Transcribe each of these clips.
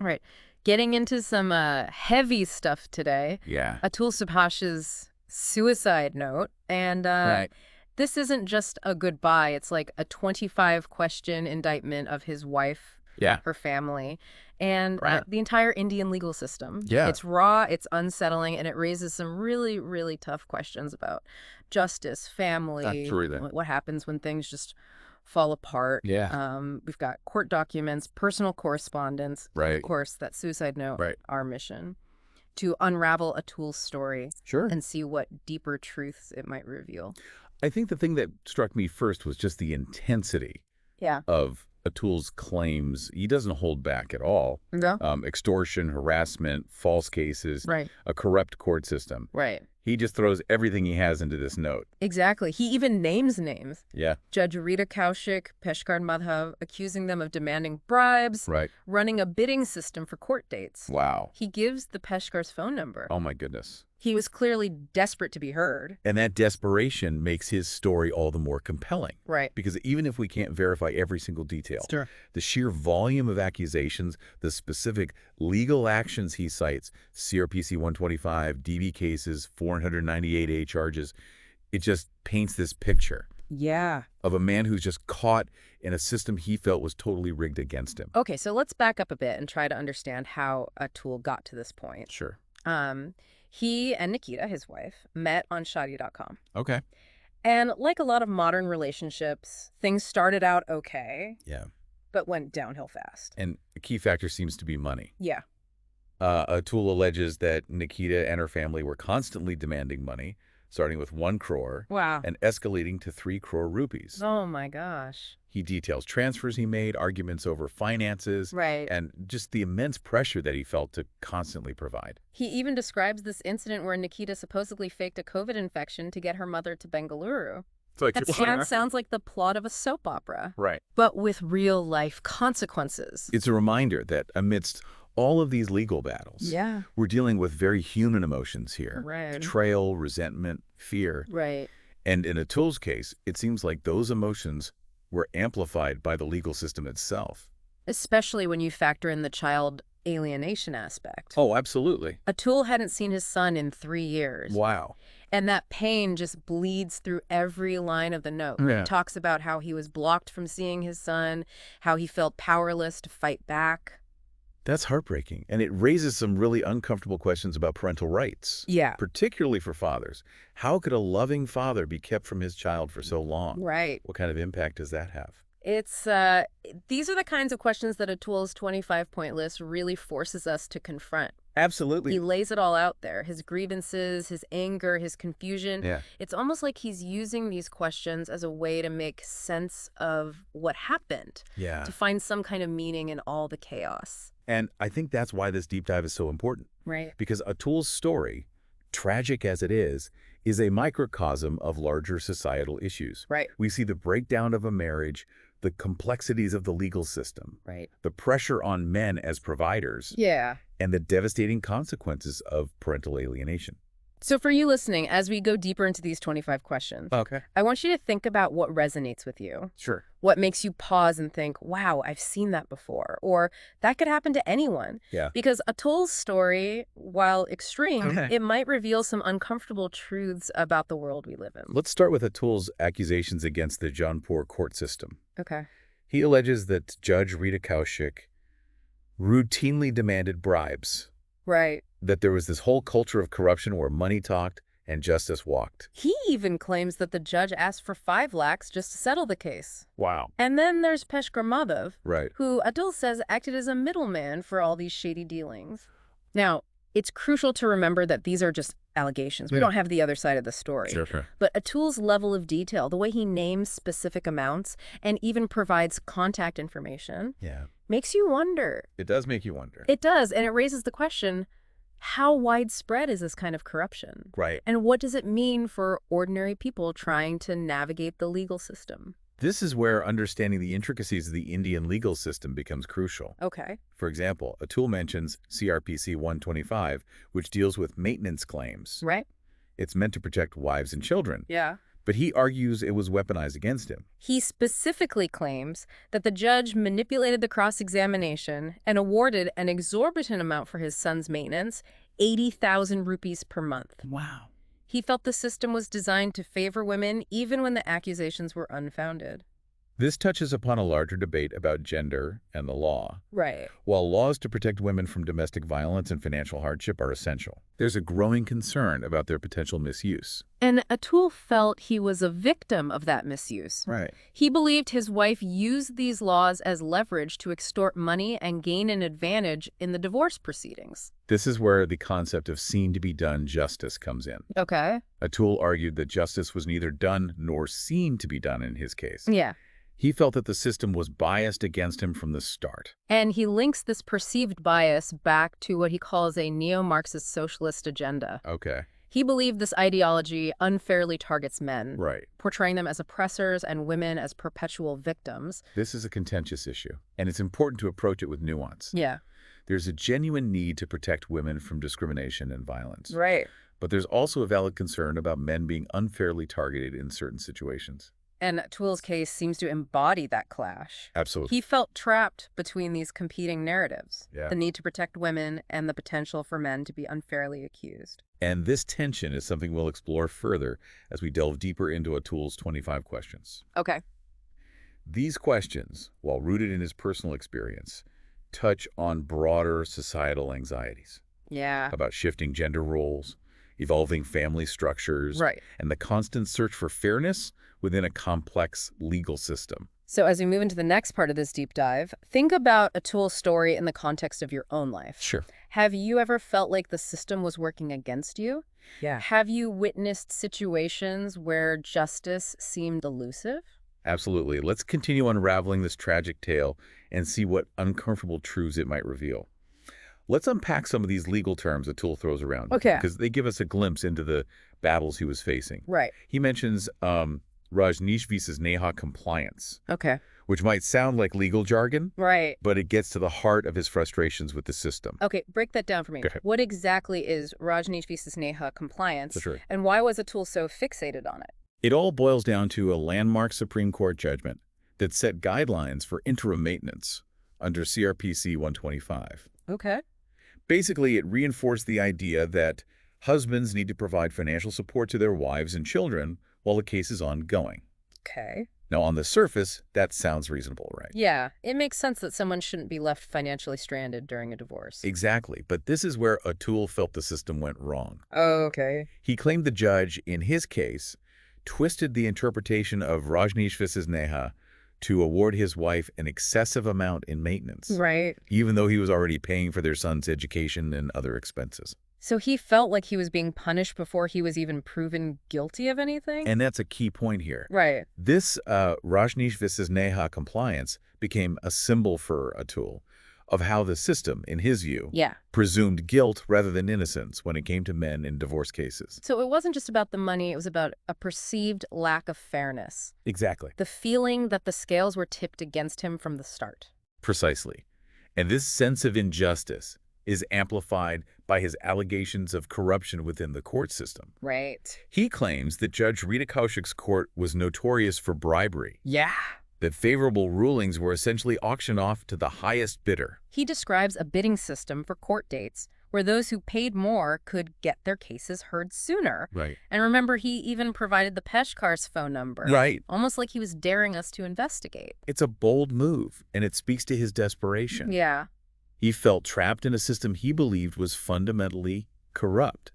right. Getting into some heavy stuff today. Yeah. Atul Subhash's suicide note. And Right. this isn't just a goodbye. It's like a 25-question indictment of his wife, Yeah. her family, and Right. the entire Indian legal system. Yeah. It's raw, it's unsettling, and it raises some really, really tough questions about justice, family, Absolutely. what happens when things just fall apart. Yeah. We've got court documents, personal correspondence, Right. of course, that suicide note, Right. our mission, to unravel Atul's story Sure. and see what deeper truths it might reveal. I think the thing that struck me first was just the intensity Yeah. of Atul's claims. He doesn't hold back at all. No? Extortion, harassment, false cases, Right. a corrupt court system. Right. He just throws everything he has into this note. Exactly. He even names names. Yeah. Judge Rita Kaushik, Peshkar Madhav, accusing them of demanding bribes, Right. running a bidding system for court dates. Wow. He gives the Peshkar's phone number. Oh, my goodness. He was clearly desperate to be heard. And that desperation makes his story all the more compelling. Right. Because even if we can't verify every single detail, Sure. the sheer volume of accusations, the specific legal actions he cites, CRPC 125, DB cases, 498A charges, it just paints this picture Yeah. of a man who's just caught in a system he felt was totally rigged against him. Okay, so let's back up a bit and try to understand how Atul got to this point. Sure. He and Nikita, his wife, met on Shaadi.com. Okay. And like a lot of modern relationships, things started out okay, Yeah. but went downhill fast. And a key factor seems to be money. Yeah. Atul alleges that Nikita and her family were constantly demanding money, starting with 1 crore Wow. and escalating to 3 crore rupees. Oh my gosh. He details transfers he made, arguments over finances, Right. and just the immense pressure that he felt to constantly provide. He even describes this incident where Nikita supposedly faked a COVID infection to get her mother to Bengaluru. So That sounds like the plot of a soap opera, Right. but with real-life consequences. It's a reminder that amidst all of these legal battles, Yeah. we're dealing with very human emotions here. Right. Betrayal, resentment, fear. Right. And in Atul's case, it seems like those emotions were amplified by the legal system itself. Especially when you factor in the child alienation aspect. Oh, absolutely. Atul hadn't seen his son in 3 years. Wow. And that pain just bleeds through every line of the note. Yeah. It talks about how he was blocked from seeing his son, how he felt powerless to fight back. That's heartbreaking. And it raises some really uncomfortable questions about parental rights. Yeah. Particularly for fathers. How could a loving father be kept from his child for so long? Right. What kind of impact does that have? It's these are the kinds of questions that Atul's 25-point list really forces us to confront. Absolutely. He lays it all out there, his grievances, his anger, his confusion. Yeah. It's almost like he's using these questions as a way to make sense of what happened, Yeah. to find some kind of meaning in all the chaos. And I think that's why this deep dive is so important. Right. Because Atul's story, tragic as it is a microcosm of larger societal issues. Right. We see the breakdown of a marriage, the complexities of the legal system, Right. the pressure on men as providers, Yeah. and the devastating consequences of parental alienation. So for you listening, as we go deeper into these 25 questions, Okay. I want you to think about what resonates with you. Sure. What makes you pause and think, wow, I've seen that before, or that could happen to anyone. Yeah. Because Atul's story, while extreme, Okay. it might reveal some uncomfortable truths about the world we live in. Let's start with Atul's accusations against the Jaunpur court system. Okay. He alleges that Judge Rita Kaushik routinely demanded bribes, Right. that there was this whole culture of corruption where money talked and justice walked. He even claims that the judge asked for 5 lakhs just to settle the case. Wow. And then there's Peshkar Madhav, Right. who Atul says acted as a middleman for all these shady dealings. Now, it's crucial to remember that these are just allegations. We Yeah. don't have the other side of the story. Sure. But Atul's level of detail, the way he names specific amounts and even provides contact information, Yeah. makes you wonder. It does make you wonder. It does, and it raises the question, how widespread is this kind of corruption? Right. And what does it mean for ordinary people trying to navigate the legal system? This is where understanding the intricacies of the Indian legal system becomes crucial. Okay. For example, Atul mentions CRPC 125, which deals with maintenance claims. Right? It's meant to protect wives and children. Yeah. but he argues it was weaponized against him. He specifically claims that the judge manipulated the cross-examination and awarded an exorbitant amount for his son's maintenance, 80,000 rupees per month. Wow. He felt the system was designed to favor women even when the accusations were unfounded. This touches upon a larger debate about gender and the law. Right. While laws to protect women from domestic violence and financial hardship are essential, there's a growing concern about their potential misuse. And Atul felt he was a victim of that misuse. Right. He believed his wife used these laws as leverage to extort money and gain an advantage in the divorce proceedings. This is where the concept of seen to be done justice comes in. Okay. Atul argued that justice was neither done nor seen to be done in his case. Yeah. He felt that the system was biased against him from the start. And he links this perceived bias back to what he calls a neo-Marxist socialist agenda. Okay. He believed this ideology unfairly targets men, Right. portraying them as oppressors and women as perpetual victims. This is a contentious issue, and it's important to approach it with nuance. Yeah. There's a genuine need to protect women from discrimination and violence. Right. But there's also a valid concern about men being unfairly targeted in certain situations. And Atul's case seems to embody that clash. Absolutely. He felt trapped between these competing narratives, Yeah. the need to protect women and the potential for men to be unfairly accused. And this tension is something we'll explore further as we delve deeper into Atul's 25 questions. Okay. These questions, while rooted in his personal experience, touch on broader societal anxieties Yeah. about shifting gender roles, evolving family structures, Right. and the constant search for fairness within a complex legal system. So as we move into the next part of this deep dive, think about Atul's story in the context of your own life. Sure. Have you ever felt like the system was working against you? Yeah. Have you witnessed situations where justice seemed elusive? Absolutely. Let's continue unraveling this tragic tale and see what uncomfortable truths it might reveal. Let's unpack some of these legal terms Atul throws around. Okay. Because they give us a glimpse into the battles he was facing. Right. He mentions Rajneesh vs. Neha compliance, Okay. which might sound like legal jargon, Right. but it gets to the heart of his frustrations with the system. Okay, break that down for me. Go ahead. What exactly is Rajneesh vs. Neha compliance? That's right. And why was Atul so fixated on it? It all boils down to a landmark Supreme Court judgment that set guidelines for interim maintenance under CRPC 125. Okay. Basically, it reinforced the idea that husbands need to provide financial support to their wives and children while the case is ongoing. Okay. Now, on the surface, that sounds reasonable, right? Yeah, it makes sense that someone shouldn't be left financially stranded during a divorce. Exactly, but this is where Atul felt the system went wrong. Oh, okay. He claimed the judge, in his case, twisted the interpretation of Rajneesh vs. Neha to award his wife an excessive amount in maintenance, Right. even though he was already paying for their son's education and other expenses. So he felt like he was being punished before he was even proven guilty of anything? And that's a key point here. Right. This Rajneesh vs. Neha compliance became a symbol for Atul of how the system, in his view, Yeah. presumed guilt rather than innocence when it came to men in divorce cases. So it wasn't just about the money, it was about a perceived lack of fairness. Exactly. The feeling that the scales were tipped against him from the start. Precisely. And this sense of injustice is amplified by his allegations of corruption within the court system. Right. He claims that Judge Rita Kaushik's court was notorious for bribery, Yeah. that favorable rulings were essentially auctioned off to the highest bidder. He describes a bidding system for court dates where those who paid more could get their cases heard sooner. Right. And remember, he even provided the Peshkar's phone number. Right. Almost like he was daring us to investigate. It's a bold move, and it speaks to his desperation. Yeah. He felt trapped in a system he believed was fundamentally corrupt,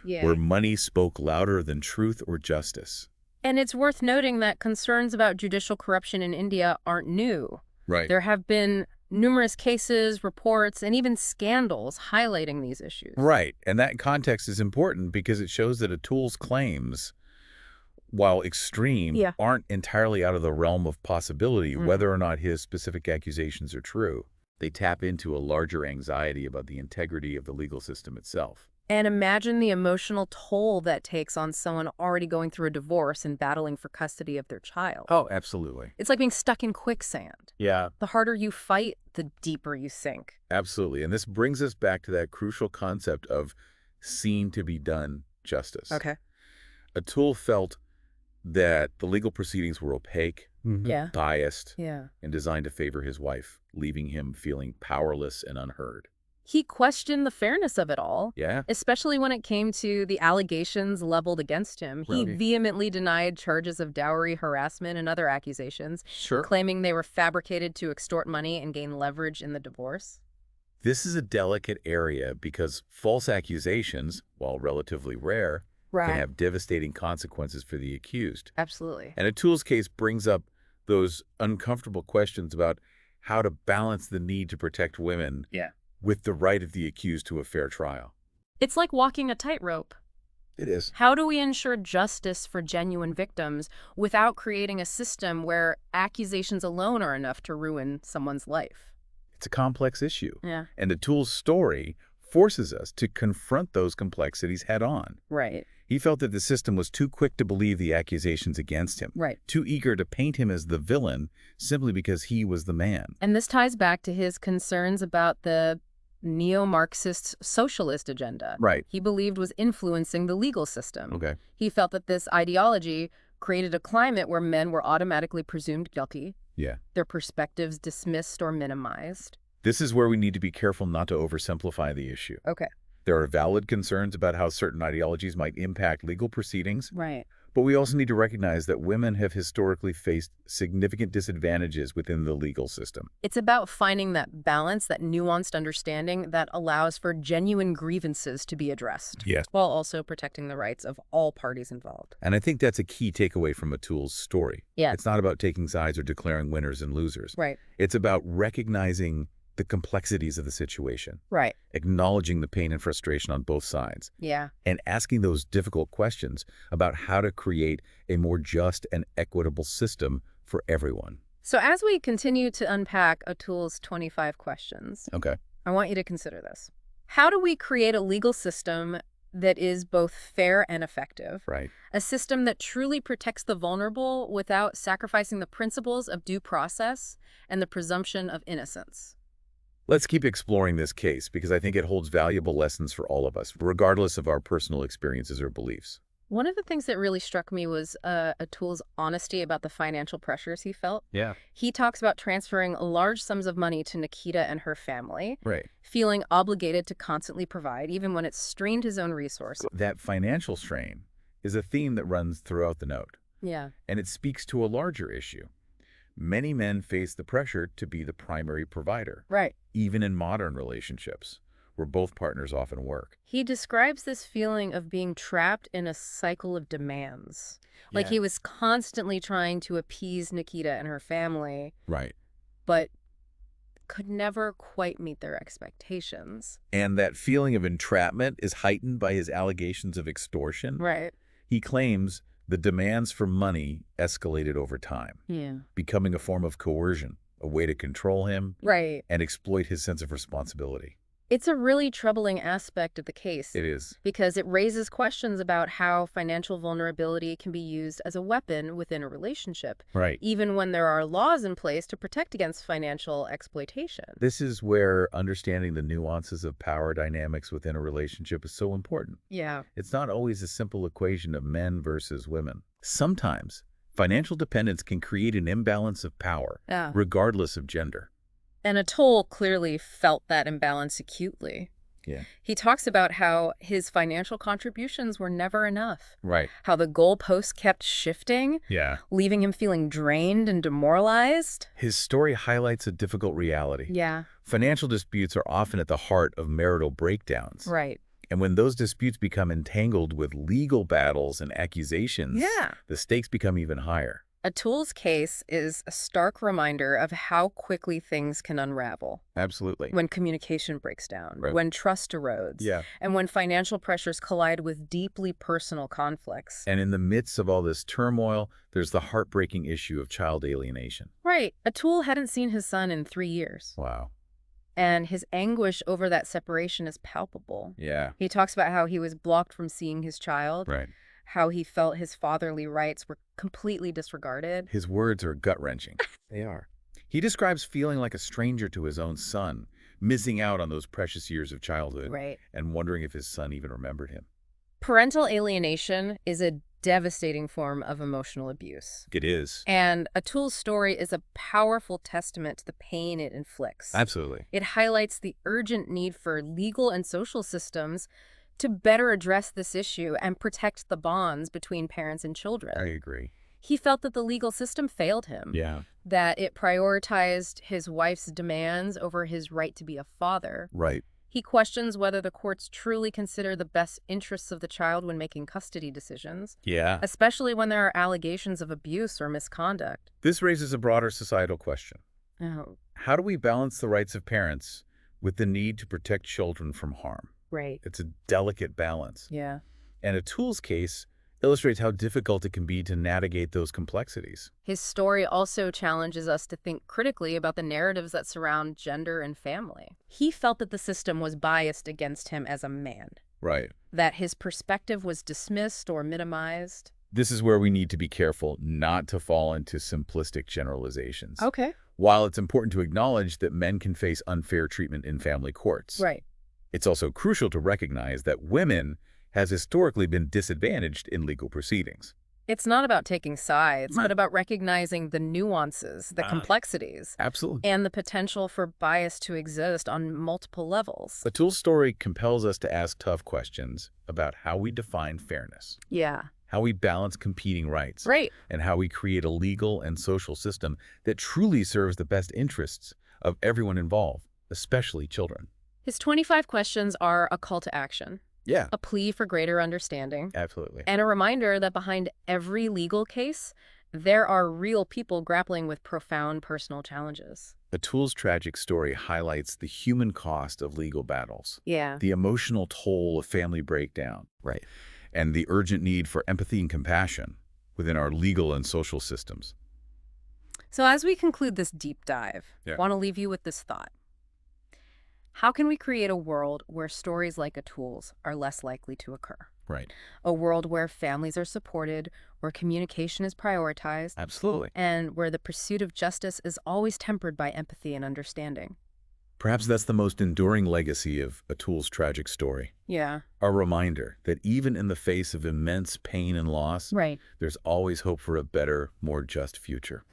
Yeah. where money spoke louder than truth or justice. And it's worth noting that concerns about judicial corruption in India aren't new. Right. There have been numerous cases, reports, and even scandals highlighting these issues. Right. And that context is important because it shows that Atul's claims, while extreme, Yeah. aren't entirely out of the realm of possibility, Mhm. whether or not his specific accusations are true. They tap into a larger anxiety about the integrity of the legal system itself. And imagine the emotional toll that takes on someone already going through a divorce and battling for custody of their child. Oh, absolutely. It's like being stuck in quicksand. Yeah, The harder you fight, the deeper you sink. absolutely. And this brings us back to that crucial concept of seen to be done justice. Okay. Atul felt that the legal proceedings were opaque, Yeah. biased, Yeah. and designed to favor his wife, leaving him feeling powerless and unheard. He questioned the fairness of it all, Yeah? especially when it came to the allegations leveled against him. He Right. vehemently denied charges of dowry, harassment, and other accusations, Sure. claiming they were fabricated to extort money and gain leverage in the divorce. This is a delicate area because false accusations, while relatively rare, can have devastating consequences for the accused. Absolutely. And Atul's case brings up those uncomfortable questions about how to balance the need to protect women with the right of the accused to a fair trial. It's like walking a tightrope. It is. How do we ensure justice for genuine victims without creating a system where accusations alone are enough to ruin someone's life? It's a complex issue. Yeah. And Atul's story forces us to confront those complexities head on. Right. He felt that the system was too quick to believe the accusations against him, Right. too eager to paint him as the villain simply because he was the man. And this ties back to his concerns about the neo-Marxist socialist agenda Right. he believed was influencing the legal system. Okay. He felt that this ideology created a climate where men were automatically presumed guilty, Yeah. their perspectives dismissed or minimized. This is where we need to be careful not to oversimplify the issue. Okay. There are valid concerns about how certain ideologies might impact legal proceedings, Right. but we also need to recognize that women have historically faced significant disadvantages within the legal system. It's about finding that balance, that nuanced understanding that allows for genuine grievances to be addressed, Yes. while also protecting the rights of all parties involved. And I think that's a key takeaway from Atul's story. Yeah. It's not about taking sides or declaring winners and losers. Right. It's about recognizing the complexities of the situation, Right. acknowledging the pain and frustration on both sides, Yeah. and asking those difficult questions about how to create a more just and equitable system for everyone. So as we continue to unpack Atul's 25 questions, Okay. I want you to consider this. How do we create a legal system that is both fair and effective? Right. A system that truly protects the vulnerable without sacrificing the principles of due process and the presumption of innocence. Let's keep exploring this case because I think it holds valuable lessons for all of us, regardless of our personal experiences or beliefs. One of the things that really struck me was Atul's honesty about the financial pressures he felt. Yeah. He talks about transferring large sums of money to Nikita and her family, Right. feeling obligated to constantly provide, even when it strained his own resources. That financial strain is a theme that runs throughout the note, Yeah. and it speaks to a larger issue. Many men face the pressure to be the primary provider, Right. even in modern relationships, where both partners often work. He describes this feeling of being trapped in a cycle of demands. Like Yeah. he was constantly trying to appease Nikita and her family, Right. but could never quite meet their expectations. And that feeling of entrapment is heightened by his allegations of extortion. Right. He claims the demands for money escalated over time, Yeah. becoming a form of coercion, a way to control him Right. and exploit his sense of responsibility. It's a really troubling aspect of the case It is. because it raises questions about how financial vulnerability can be used as a weapon within a relationship, Right. even when there are laws in place to protect against financial exploitation. This is where understanding the nuances of power dynamics within a relationship is so important. Yeah. It's not always a simple equation of men versus women. Sometimes, financial dependence can create an imbalance of power, Yeah. regardless of gender. And Atul clearly felt that imbalance acutely. Yeah. He talks about how his financial contributions were never enough, Right. how the goalposts kept shifting, Yeah. leaving him feeling drained and demoralized. His story highlights a difficult reality. Yeah. Financial disputes are often at the heart of marital breakdowns. Right. And when those disputes become entangled with legal battles and accusations, Yeah. the stakes become even higher. Atul's case is a stark reminder of how quickly things can unravel Absolutely. when communication breaks down, Right. when trust erodes, Yeah. and when financial pressures collide with deeply personal conflicts. And in the midst of all this turmoil, there's the heartbreaking issue of child alienation. Right. Atul hadn't seen his son in 3 years, Wow. and his anguish over that separation is palpable. Yeah. He talks about how he was blocked from seeing his child, Right. how he felt his fatherly rights were completely disregarded. His words are gut-wrenching. They are. He describes feeling like a stranger to his own son, missing out on those precious years of childhood, Right. and wondering if his son even remembered him. Parental alienation is a devastating form of emotional abuse. It is. And Atul's story is a powerful testament to the pain it inflicts. Absolutely. It highlights the urgent need for legal and social systems to better address this issue and protect the bonds between parents and I children. agree. He felt that the legal system failed him, Yeah. that it prioritized his wife's demands over his right to be a father. Right. He questions whether the courts truly consider the best interests of the child when making custody decisions, Yeah. especially when there are allegations of abuse or misconduct. This raises a broader societal question. Oh, How do we balance the rights of parents with the need to protect children from harm? right. It's a delicate balance. Yeah. And Atul's case illustrates how difficult it can be to navigate those complexities. His story also challenges us to think critically about the narratives that surround gender and family. He felt that the system was biased against him as a man, Right. that his perspective was dismissed or minimized. This is where we need to be careful not to fall into simplistic generalizations. Okay. While it's important to acknowledge that men can face unfair treatment in family courts, Right. it's also crucial to recognize that women has historically been disadvantaged in legal proceedings. It's not about taking sides, Right. but about recognizing the nuances, the complexities, Absolutely. and the potential for bias to exist on multiple levels. Atul's story compels us to ask tough questions about how we define fairness, Yeah. how we balance competing rights, Right. and how we create a legal and social system that truly serves the best interests of everyone involved, especially children. His 25 questions are a call to action, Yeah, a plea for greater understanding, absolutely. and a reminder that behind every legal case, there are real people grappling with profound personal challenges. Atul's tragic story highlights the human cost of legal battles, Yeah. the emotional toll of family breakdown, Right. and the urgent need for empathy and compassion within our legal and social systems. So as we conclude this deep dive, Yeah. I want to leave you with this thought. How can we create a world where stories like Atul's are less likely to occur? Right. A world where families are supported, where communication is prioritized, Absolutely. and where the pursuit of justice is always tempered by empathy and understanding. Perhaps that's the most enduring legacy of Atul's tragic story. Yeah. A reminder that even in the face of immense pain and loss, Right. there's always hope for a better, more just future.